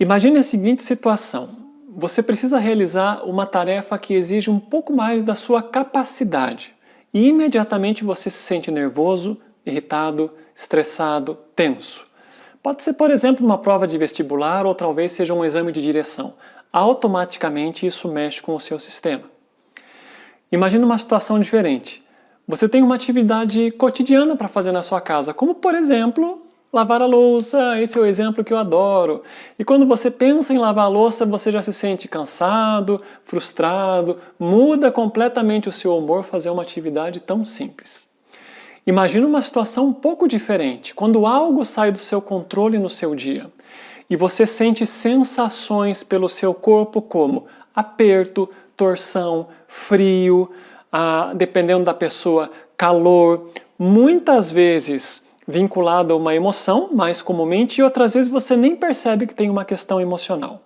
Imagine a seguinte situação. Você precisa realizar uma tarefa que exige um pouco mais da sua capacidade e imediatamente você se sente nervoso, irritado, estressado, tenso. Pode ser, por exemplo, uma prova de vestibular ou talvez seja um exame de direção. Automaticamente isso mexe com o seu sistema. Imagine uma situação diferente. Você tem uma atividade cotidiana para fazer na sua casa, como por exemplo, lavar a louça. Esse é o exemplo que eu adoro. E quando você pensa em lavar a louça, você já se sente cansado, frustrado, muda completamente o seu humor fazer uma atividade tão simples. Imagina uma situação um pouco diferente, quando algo sai do seu controle no seu dia e você sente sensações pelo seu corpo como aperto, torção, frio, dependendo da pessoa, calor, muitas vezes vinculado a uma emoção, mais comumente, e outras vezes você nem percebe que tem uma questão emocional.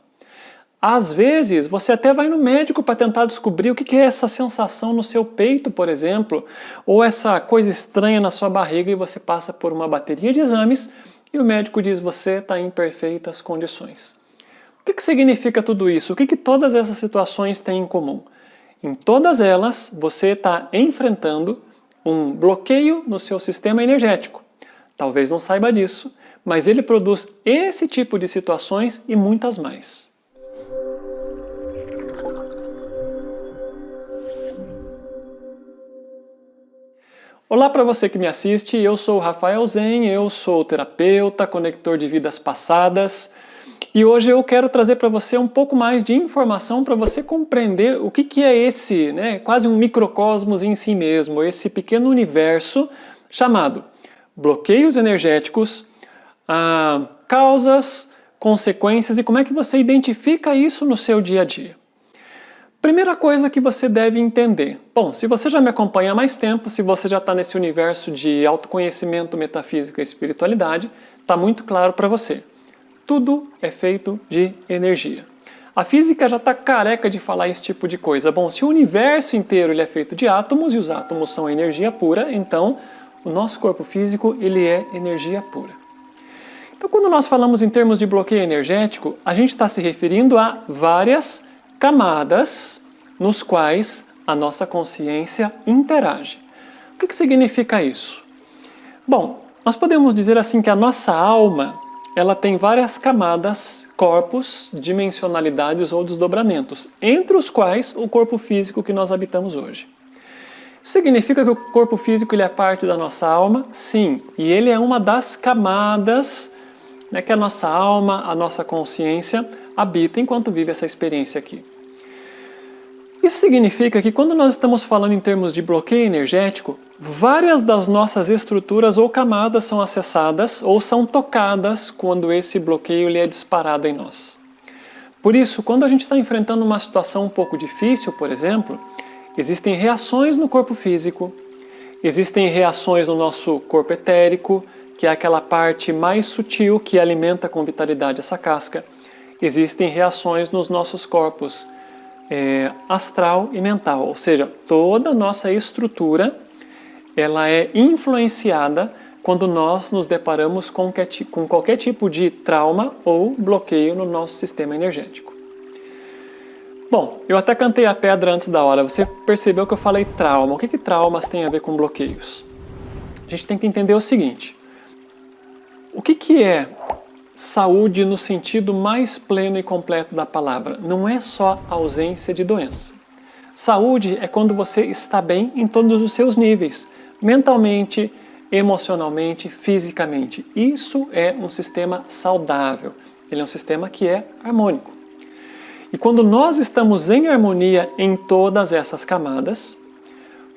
Às vezes, você até vai no médico para tentar descobrir o que é essa sensação no seu peito, por exemplo, ou essa coisa estranha na sua barriga e você passa por uma bateria de exames e o médico diz você está em perfeitas condições. O que significa tudo isso? O que todas essas situações têm em comum? Em todas elas, você está enfrentando um bloqueio no seu sistema energético. Talvez não saiba disso, mas ele produz esse tipo de situações e muitas mais. Olá para você que me assiste, eu sou o Rafael Zen, eu sou terapeuta, conector de vidas passadas e hoje eu quero trazer para você um pouco mais de informação para você compreender o que é esse, quase um microcosmos em si mesmo, esse pequeno universo chamado bloqueios energéticos, causas, consequências e como é que você identifica isso no seu dia a dia. Primeira coisa que você deve entender. Bom, se você já me acompanha há mais tempo, se você já está nesse universo de autoconhecimento, metafísica e espiritualidade, está muito claro para você. Tudo é feito de energia. A física já está careca de falar esse tipo de coisa. Bom, se o universo inteiro ele é feito de átomos e os átomos são energia pura, então o nosso corpo físico ele é energia pura. Então, quando nós falamos em termos de bloqueio energético, a gente está se referindo a várias camadas nos quais a nossa consciência interage. O que significa isso? Bom, nós podemos dizer assim que a nossa alma ela tem várias camadas, corpos, dimensionalidades ou desdobramentos, entre os quais o corpo físico que nós habitamos hoje. Isso significa que o corpo físico ele é parte da nossa alma? Sim, e ele é uma das camadas que a nossa alma, a nossa consciência habita enquanto vive essa experiência aqui. Isso significa que quando nós estamos falando em termos de bloqueio energético, várias das nossas estruturas ou camadas são acessadas ou são tocadas quando esse bloqueio ele é disparado em nós. Por isso, quando a gente está enfrentando uma situação um pouco difícil, por exemplo, existem reações no corpo físico, existem reações no nosso corpo etérico, que é aquela parte mais sutil que alimenta com vitalidade essa casca. Existem reações nos nossos corpos astral e mental, ou seja, toda a nossa estrutura ela é influenciada quando nós nos deparamos com qualquer tipo de trauma ou bloqueio no nosso sistema energético. Bom, eu até cantei a pedra antes da hora, você percebeu que eu falei trauma. O que traumas tem a ver com bloqueios? A gente tem que entender o seguinte, o que é saúde no sentido mais pleno e completo da palavra? Não é só ausência de doença. Saúde é quando você está bem em todos os seus níveis, mentalmente, emocionalmente, fisicamente. Isso é um sistema saudável, ele é um sistema que é harmônico. E quando nós estamos em harmonia em todas essas camadas,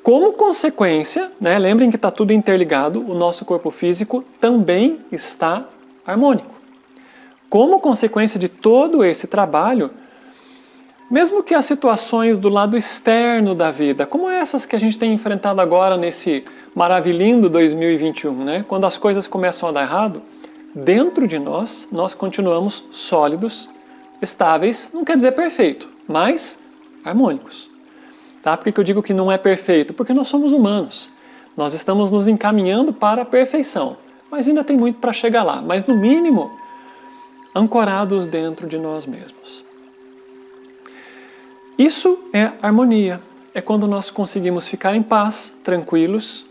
como consequência, lembrem que está tudo interligado, o nosso corpo físico também está harmônico. Como consequência de todo esse trabalho, mesmo que as situações do lado externo da vida, como essas que a gente tem enfrentado agora nesse maravilhindo 2021, quando as coisas começam a dar errado, dentro de nós continuamos sólidos, estáveis, não quer dizer perfeito, mas harmônicos. Tá? Por que eu digo que não é perfeito? Porque nós somos humanos, nós estamos nos encaminhando para a perfeição, mas ainda tem muito para chegar lá, mas no mínimo ancorados dentro de nós mesmos. Isso é harmonia, é quando nós conseguimos ficar em paz, tranquilos,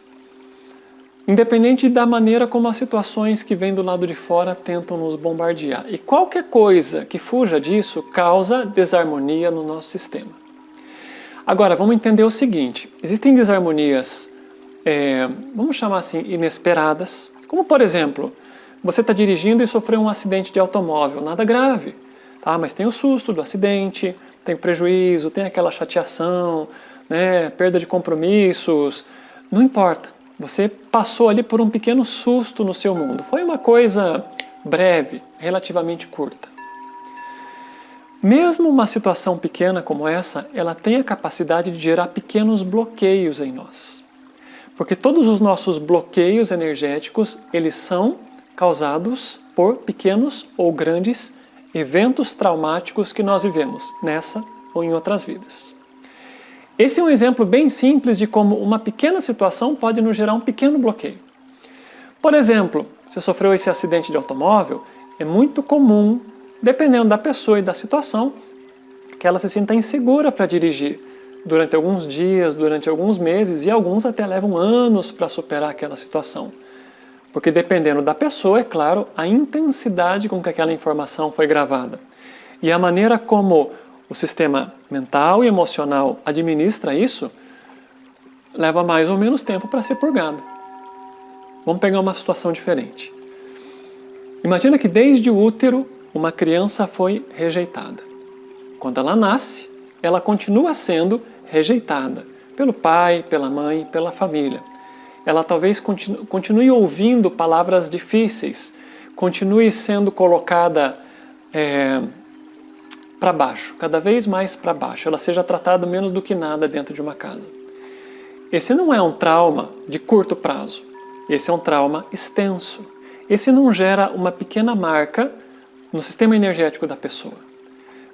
independente da maneira como as situações que vêm do lado de fora tentam nos bombardear. E qualquer coisa que fuja disso causa desarmonia no nosso sistema. Agora, vamos entender o seguinte, existem desarmonias, vamos chamar assim, inesperadas, como por exemplo, você está dirigindo e sofreu um acidente de automóvel, nada grave, tá? Mas tem o susto do acidente, tem prejuízo, tem aquela chateação, né, perda de compromissos, não importa. Você passou ali por um pequeno susto no seu mundo. Foi uma coisa breve, relativamente curta. Mesmo uma situação pequena como essa, ela tem a capacidade de gerar pequenos bloqueios em nós. Porque todos os nossos bloqueios energéticos, eles são causados por pequenos ou grandes eventos traumáticos que nós vivemos nessa ou em outras vidas. Esse é um exemplo bem simples de como uma pequena situação pode nos gerar um pequeno bloqueio. Por exemplo, se sofreu esse acidente de automóvel, é muito comum, dependendo da pessoa e da situação, que ela se sinta insegura para dirigir durante alguns dias, durante alguns meses, e alguns até levam anos para superar aquela situação. Porque dependendo da pessoa, é claro, a intensidade com que aquela informação foi gravada. E a maneira como o sistema mental e emocional administra isso, leva mais ou menos tempo para ser purgado. Vamos pegar uma situação diferente. Imagina que desde o útero uma criança foi rejeitada. Quando ela nasce, ela continua sendo rejeitada pelo pai, pela mãe, pela família. Ela talvez continue ouvindo palavras difíceis, continue sendo colocada para baixo, cada vez mais para baixo, ela seja tratada menos do que nada dentro de uma casa. Esse não é um trauma de curto prazo, esse é um trauma extenso. Esse não gera uma pequena marca no sistema energético da pessoa.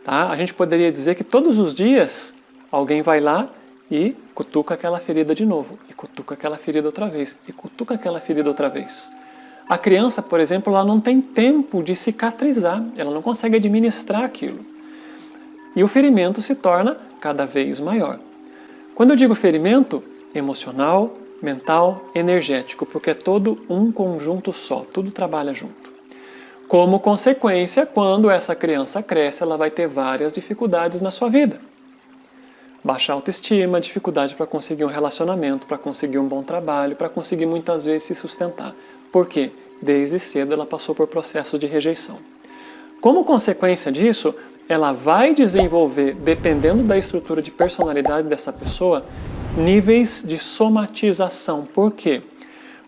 Tá? A gente poderia dizer que todos os dias alguém vai lá e cutuca aquela ferida de novo, e cutuca aquela ferida outra vez, e cutuca aquela ferida outra vez. A criança, por exemplo, ela não tem tempo de cicatrizar, ela não consegue administrar aquilo. E o ferimento se torna cada vez maior. Quando eu digo ferimento, emocional, mental, energético, porque é todo um conjunto só, tudo trabalha junto. Como consequência, quando essa criança cresce, ela vai ter várias dificuldades na sua vida. Baixa autoestima, dificuldade para conseguir um relacionamento, para conseguir um bom trabalho, para conseguir muitas vezes se sustentar. Por quê? Desde cedo ela passou por processo de rejeição. Como consequência disso, ela vai desenvolver, dependendo da estrutura de personalidade dessa pessoa, níveis de somatização. Por quê?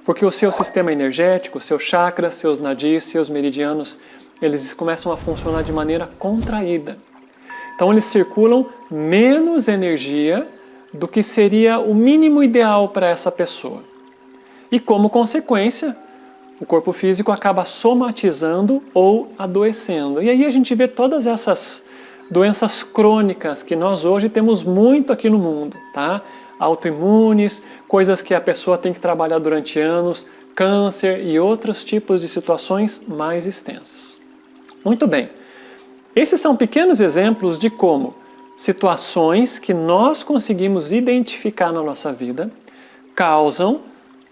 Porque o seu sistema energético, seus chakras, seus nadis, seus meridianos, eles começam a funcionar de maneira contraída. Então eles circulam menos energia do que seria o mínimo ideal para essa pessoa. E como consequência, o corpo físico acaba somatizando ou adoecendo. E aí a gente vê todas essas doenças crônicas que nós hoje temos muito aqui no mundo, tá? Autoimunes, coisas que a pessoa tem que trabalhar durante anos, câncer e outros tipos de situações mais extensas. Muito bem. Esses são pequenos exemplos de como situações que nós conseguimos identificar na nossa vida causam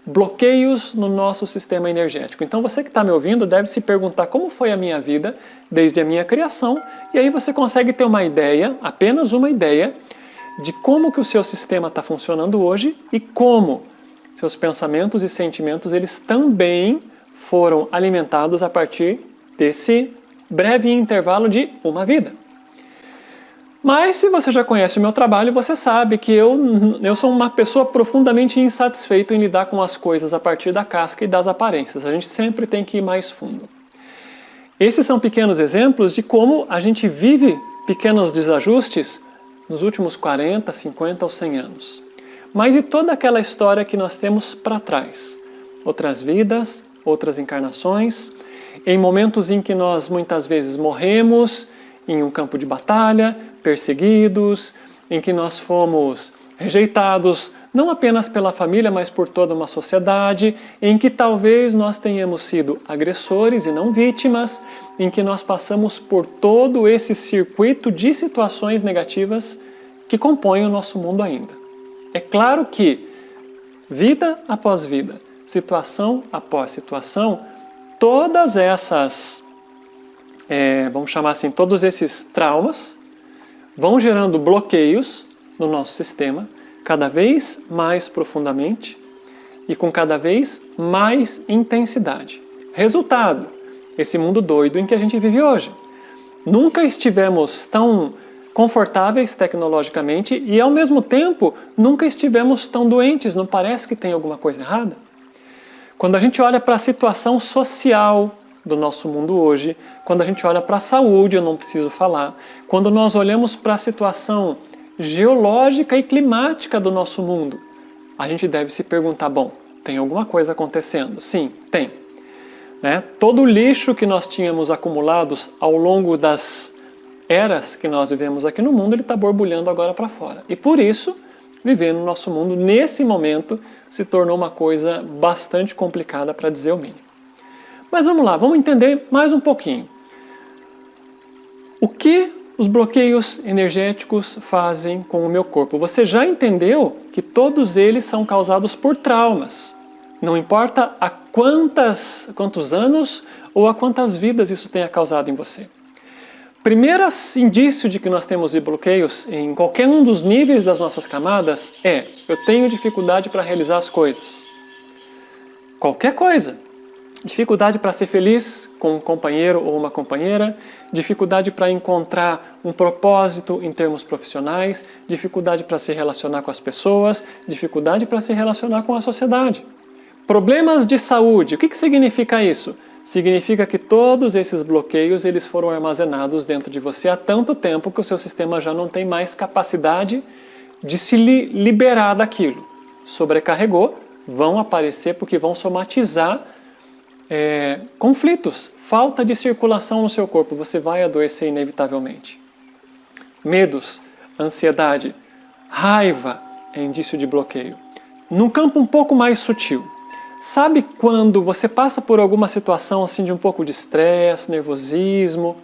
bloqueios no nosso sistema energético. Então você que está me ouvindo deve se perguntar como foi a minha vida desde a minha criação, e aí você consegue ter uma ideia, apenas uma ideia, de como que o seu sistema está funcionando hoje e como seus pensamentos e sentimentos eles também foram alimentados a partir desse breve intervalo de uma vida. Mas se você já conhece o meu trabalho, você sabe que eu sou uma pessoa profundamente insatisfeita em lidar com as coisas a partir da casca e das aparências. A gente sempre tem que ir mais fundo. Esses são pequenos exemplos de como a gente vive pequenos desajustes nos últimos 40, 50 ou 100 anos. Mas e toda aquela história que nós temos para trás? Outras vidas, outras encarnações, em momentos em que nós muitas vezes morremos em um campo de batalha, perseguidos, em que nós fomos rejeitados não apenas pela família, mas por toda uma sociedade, em que talvez nós tenhamos sido agressores e não vítimas, em que nós passamos por todo esse circuito de situações negativas que compõem o nosso mundo ainda. É claro que, vida após vida, situação após situação, todas essas, vamos chamar assim, todos esses traumas vão gerando bloqueios no nosso sistema, cada vez mais profundamente e com cada vez mais intensidade. Resultado, esse mundo doido em que a gente vive hoje. Nunca estivemos tão confortáveis tecnologicamente e, ao mesmo tempo, nunca estivemos tão doentes. Não parece que tem alguma coisa errada? Quando a gente olha para a situação social do nosso mundo hoje, quando a gente olha para a saúde, eu não preciso falar, quando nós olhamos para a situação geológica e climática do nosso mundo, a gente deve se perguntar, bom, tem alguma coisa acontecendo? Sim, tem. Todo o lixo que nós tínhamos acumulados ao longo das eras que nós vivemos aqui no mundo, ele está borbulhando agora para fora. E por isso, viver no nosso mundo, nesse momento, se tornou uma coisa bastante complicada, para dizer o mínimo. Mas vamos lá, vamos entender mais um pouquinho. O que os bloqueios energéticos fazem com o meu corpo? Você já entendeu que todos eles são causados por traumas. Não importa a quantos anos ou a quantas vidas isso tenha causado em você. Primeiro indício de que nós temos bloqueios em qualquer um dos níveis das nossas camadas é: eu tenho dificuldade para realizar as coisas. Qualquer coisa. Dificuldade para ser feliz com um companheiro ou uma companheira, dificuldade para encontrar um propósito em termos profissionais, dificuldade para se relacionar com as pessoas, dificuldade para se relacionar com a sociedade. Problemas de saúde, o que significa isso? Significa que todos esses bloqueios eles foram armazenados dentro de você há tanto tempo que o seu sistema já não tem mais capacidade de se liberar daquilo. Sobrecarregou, vão aparecer porque vão somatizar conflitos, falta de circulação no seu corpo, você vai adoecer inevitavelmente. Medos, ansiedade, raiva é indício de bloqueio. Num campo um pouco mais sutil, sabe quando você passa por alguma situação assim de um pouco de estresse, nervosismo,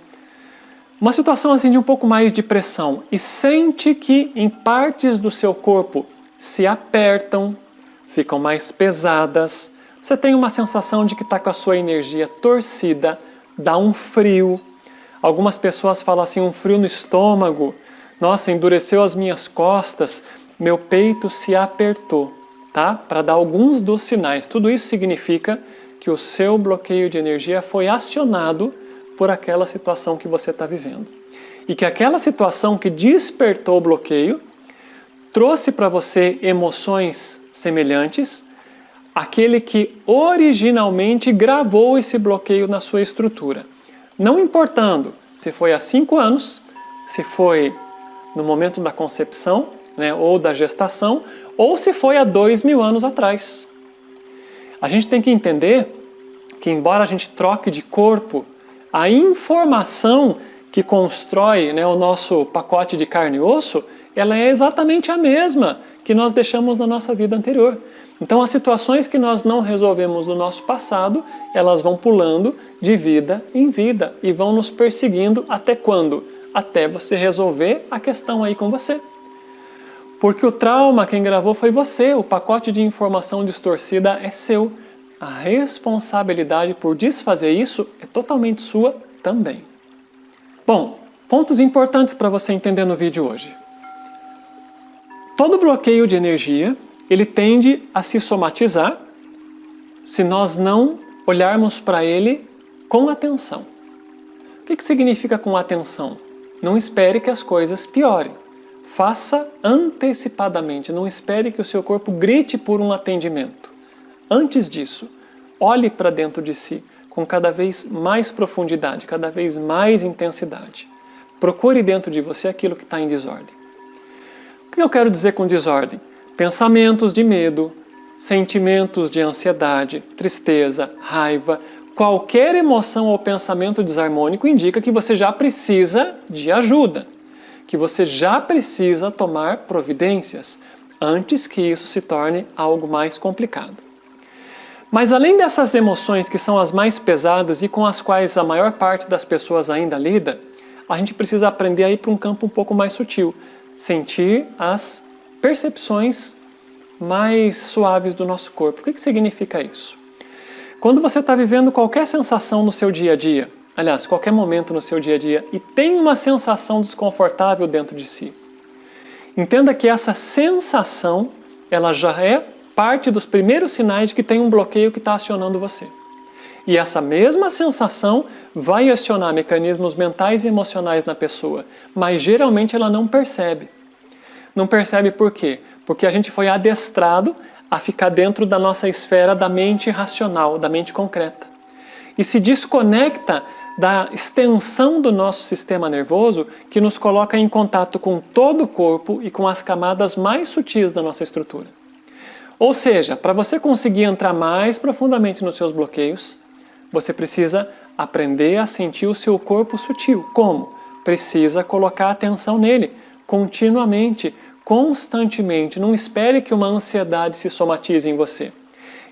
uma situação assim de um pouco mais de pressão e sente que em partes do seu corpo se apertam, ficam mais pesadas, você tem uma sensação de que está com a sua energia torcida, dá um frio. Algumas pessoas falam assim, um frio no estômago. Nossa, endureceu as minhas costas, meu peito se apertou, tá? Para dar alguns dos sinais. Tudo isso significa que o seu bloqueio de energia foi acionado por aquela situação que você está vivendo. E que aquela situação que despertou o bloqueio trouxe para você emoções semelhantes, aquele que originalmente gravou esse bloqueio na sua estrutura. Não importando se foi há 5 anos, se foi no momento da concepção, ou da gestação, ou se foi há 2000 anos atrás. A gente tem que entender que, embora a gente troque de corpo, a informação que constrói o nosso pacote de carne e osso, ela é exatamente a mesma que nós deixamos na nossa vida anterior. Então, as situações que nós não resolvemos no nosso passado, elas vão pulando de vida em vida e vão nos perseguindo até quando? Até você resolver a questão aí com você. Porque o trauma, quem gravou foi você, o pacote de informação distorcida é seu. A responsabilidade por desfazer isso é totalmente sua também. Bom, pontos importantes para você entender no vídeo hoje. Todo bloqueio de energia, ele tende a se somatizar se nós não olharmos para ele com atenção. O que significa com atenção? Não espere que as coisas piorem. Faça antecipadamente, não espere que o seu corpo grite por um atendimento. Antes disso, olhe para dentro de si com cada vez mais profundidade, cada vez mais intensidade. Procure dentro de você aquilo que está em desordem. O que eu quero dizer com desordem? Pensamentos de medo, sentimentos de ansiedade, tristeza, raiva, qualquer emoção ou pensamento desarmônico indica que você já precisa de ajuda, que você já precisa tomar providências. antes que isso se torne algo mais complicado. Mas além dessas emoções que são as mais pesadas e com as quais a maior parte das pessoas ainda lida, a gente precisa aprender a ir para um campo um pouco mais sutil, sentir as percepções mais suaves do nosso corpo. O que significa isso? Quando você está vivendo qualquer sensação no seu dia a dia, aliás, qualquer momento no seu dia a dia, e tem uma sensação desconfortável dentro de si, entenda que essa sensação, ela já é parte dos primeiros sinais de que tem um bloqueio que está acionando você. E essa mesma sensação vai acionar mecanismos mentais e emocionais na pessoa, mas geralmente ela não percebe. Não percebe por quê? Porque a gente foi adestrado a ficar dentro da nossa esfera da mente racional, da mente concreta. E se desconecta da extensão do nosso sistema nervoso que nos coloca em contato com todo o corpo e com as camadas mais sutis da nossa estrutura. Ou seja, para você conseguir entrar mais profundamente nos seus bloqueios, você precisa aprender a sentir o seu corpo sutil. Como? Precisa colocar atenção nele, continuamente, constantemente. Não espere que uma ansiedade se somatize em você.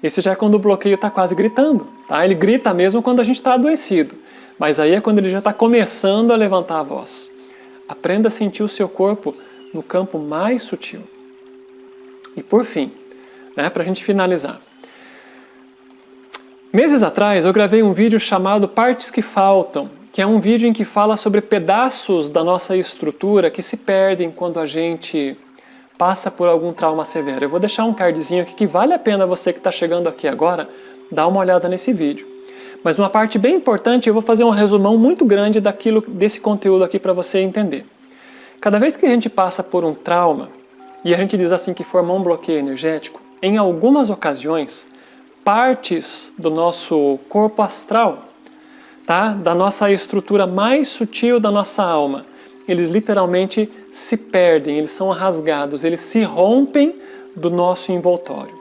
Esse já é quando o bloqueio está quase gritando. Tá? Ele grita mesmo quando a gente está adoecido. Mas aí é quando ele já está começando a levantar a voz. Aprenda a sentir o seu corpo no campo mais sutil. E por fim, para a gente finalizar. Meses atrás eu gravei um vídeo chamado Partes que Faltam, que é um vídeo em que fala sobre pedaços da nossa estrutura que se perdem quando a gente passa por algum trauma severo. Eu vou deixar um cardzinho aqui que vale a pena você que está chegando aqui agora dar uma olhada nesse vídeo. Mas uma parte bem importante, eu vou fazer um resumão muito grande desse conteúdo aqui para você entender. Cada vez que a gente passa por um trauma, e a gente diz assim que formou um bloqueio energético, em algumas ocasiões, partes do nosso corpo astral, tá? Da nossa estrutura mais sutil da nossa alma, eles literalmente se perdem, eles são rasgados, eles se rompem do nosso envoltório.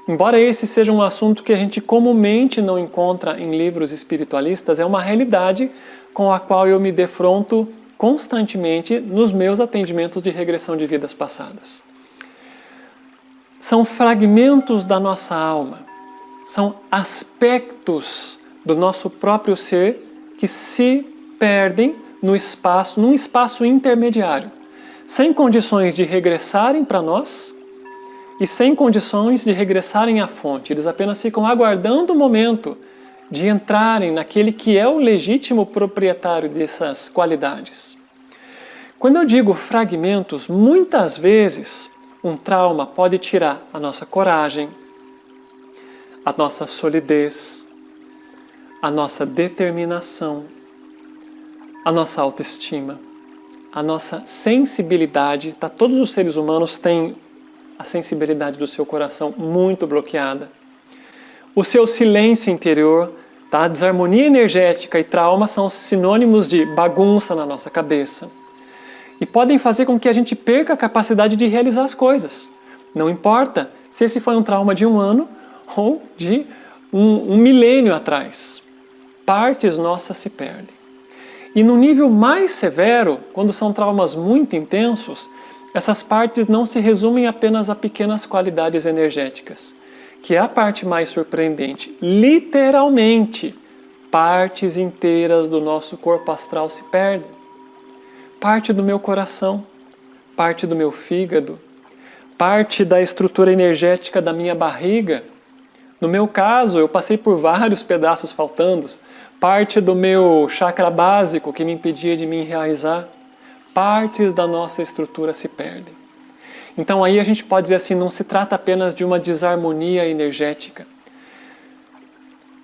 Embora esse seja um assunto que a gente comumente não encontra em livros espiritualistas, é uma realidade com a qual eu me defronto constantemente nos meus atendimentos de regressão de vidas passadas. São fragmentos da nossa alma, são aspectos do nosso próprio ser que se perdem num espaço intermediário, sem condições de regressarem para nós e sem condições de regressarem à fonte. Eles apenas ficam aguardando o momento de entrarem naquele que é o legítimo proprietário dessas qualidades. Quando eu digo fragmentos, muitas vezes um trauma pode tirar a nossa coragem, a nossa solidez, a nossa determinação, a nossa autoestima, a nossa sensibilidade. Todos os seres humanos têm a sensibilidade do seu coração muito bloqueada. O seu silêncio interior, desarmonia energética e trauma são sinônimos de bagunça na nossa cabeça. E podem fazer com que a gente perca a capacidade de realizar as coisas. Não importa se esse foi um trauma de 1 ano ou de um milênio atrás. Partes nossas se perdem. E no nível mais severo, quando são traumas muito intensos, essas partes não se resumem apenas a pequenas qualidades energéticas, que é a parte mais surpreendente. Literalmente, partes inteiras do nosso corpo astral se perdem. Parte do meu coração, parte do meu fígado, parte da estrutura energética da minha barriga. No meu caso, eu passei por vários pedaços faltando, parte do meu chakra básico que me impedia de me enraizar. Partes da nossa estrutura se perdem. Então aí a gente pode dizer assim, não se trata apenas de uma desarmonia energética.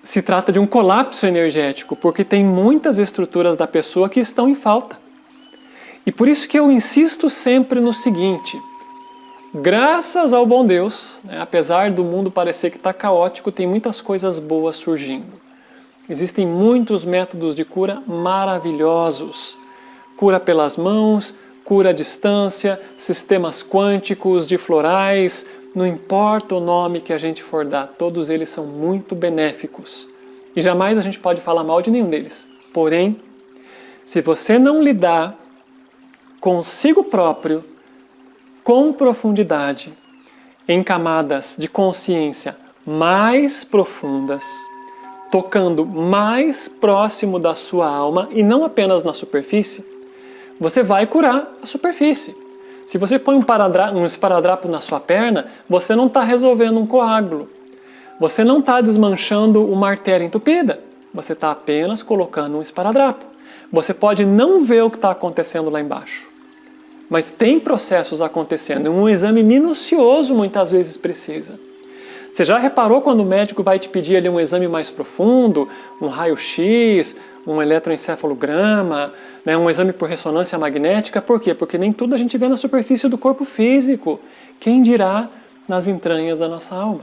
Se trata de um colapso energético, porque tem muitas estruturas da pessoa que estão em falta. E por isso que eu insisto sempre no seguinte, graças ao bom Deus, apesar do mundo parecer que está caótico, tem muitas coisas boas surgindo. Existem muitos métodos de cura maravilhosos. Cura pelas mãos, cura à distância, sistemas quânticos, de florais, não importa o nome que a gente for dar, todos eles são muito benéficos. E jamais a gente pode falar mal de nenhum deles. Porém, se você não lidar consigo próprio, com profundidade, em camadas de consciência mais profundas, tocando mais próximo da sua alma e não apenas na superfície, você vai curar a superfície. Se você põe um esparadrapo na sua perna, você não está resolvendo um coágulo. Você não está desmanchando uma artéria entupida. Você está apenas colocando um esparadrapo. Você pode não ver o que está acontecendo lá embaixo, mas tem processos acontecendo. Um exame minucioso muitas vezes precisa. Você já reparou quando o médico vai te pedir ali um exame mais profundo, um raio-x, um eletroencefalograma, né, um exame por ressonância magnética? Por quê? Porque nem tudo a gente vê na superfície do corpo físico. Quem dirá nas entranhas da nossa alma?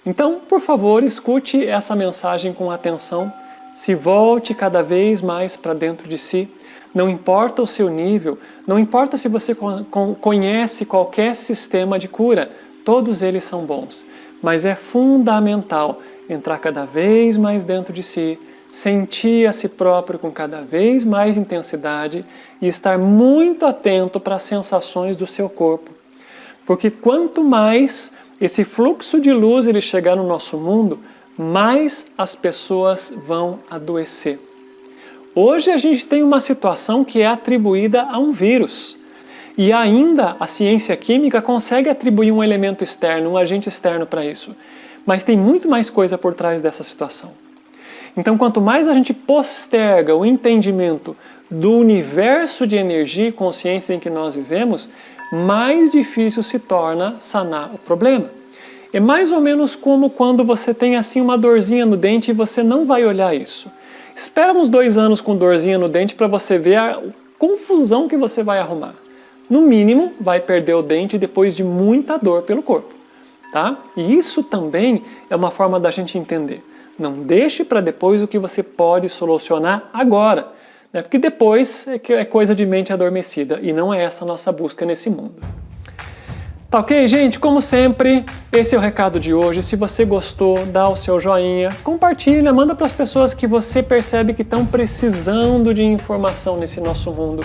Então, por favor, escute essa mensagem com atenção. Se volte cada vez mais para dentro de si. Não importa o seu nível, não importa se você conhece qualquer sistema de cura, todos eles são bons. Mas é fundamental entrar cada vez mais dentro de si, sentir a si próprio com cada vez mais intensidade e estar muito atento para as sensações do seu corpo. Porque quanto mais esse fluxo de luz ele chegar no nosso mundo, mais as pessoas vão adoecer. Hoje a gente tem uma situação que é atribuída a um vírus. E ainda a ciência química consegue atribuir um elemento externo, um agente externo para isso. Mas tem muito mais coisa por trás dessa situação. Então, quanto mais a gente posterga o entendimento do universo de energia e consciência em que nós vivemos, mais difícil se torna sanar o problema. É mais ou menos como quando você tem assim uma dorzinha no dente e você não vai olhar isso. Espera uns 2 anos com dorzinha no dente para você ver a confusão que você vai arrumar. No mínimo, vai perder o dente depois de muita dor pelo corpo, tá? E isso também é uma forma da gente entender. Não deixe para depois o que você pode solucionar agora, né? Porque depois é coisa de mente adormecida e não é essa a nossa busca nesse mundo. Tá ok, gente? Como sempre, esse é o recado de hoje. Se você gostou, dá o seu joinha, compartilha, manda para as pessoas que você percebe que estão precisando de informação nesse nosso mundo.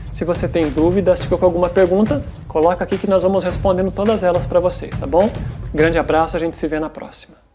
Se você tem dúvidas, ficou com alguma pergunta, coloca aqui que nós vamos respondendo todas elas para vocês, tá bom? Grande abraço, a gente se vê na próxima.